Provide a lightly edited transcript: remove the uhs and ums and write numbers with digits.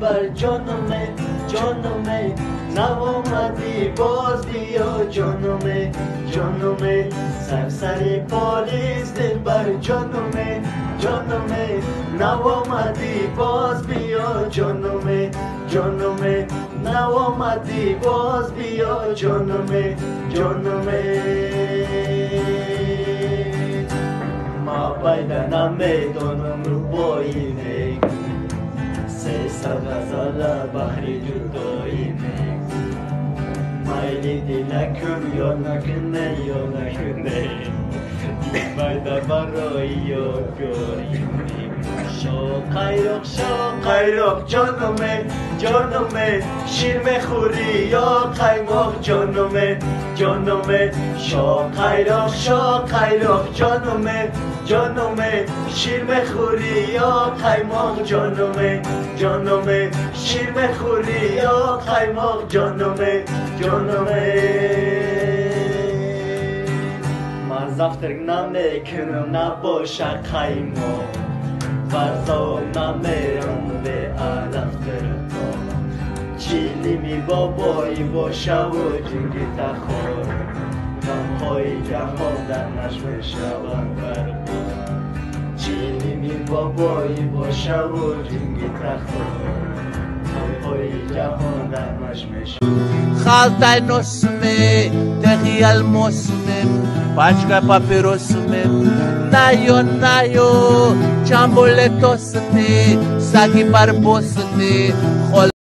دلبر جانمه نوامدی باز بیا جانمه سرسری پالیز دلبر جانمه نوامدی باز بیا جانمه نوامدی باز بیا جانمه ما پیدا نمیدانم رو بایینه سه غزال بحری جدایی مایلی دلکم یا نکنه پیدا برای یاد بیاری قایرق جانمه شیر میخوری یا قیماق جانمه قایرق جانمه شیر میخوری یا قیماق جانمه شیر میخوری یا قیماق جانمه من زفترک نمیکنم نباشه قیماق فرزا نمیرم به علفتر چیلی می بابایی باشه و جنگی تخور غمهای جهان در نشمه شوند برباد چیلی می بابایی باشه و جنگی تخور غمهای جهان در نشمه شوند خالتای نسمه تغیال مسمه پاچکا پاپیروسمه نایو چامبولتوسمه ساگی بربوسمه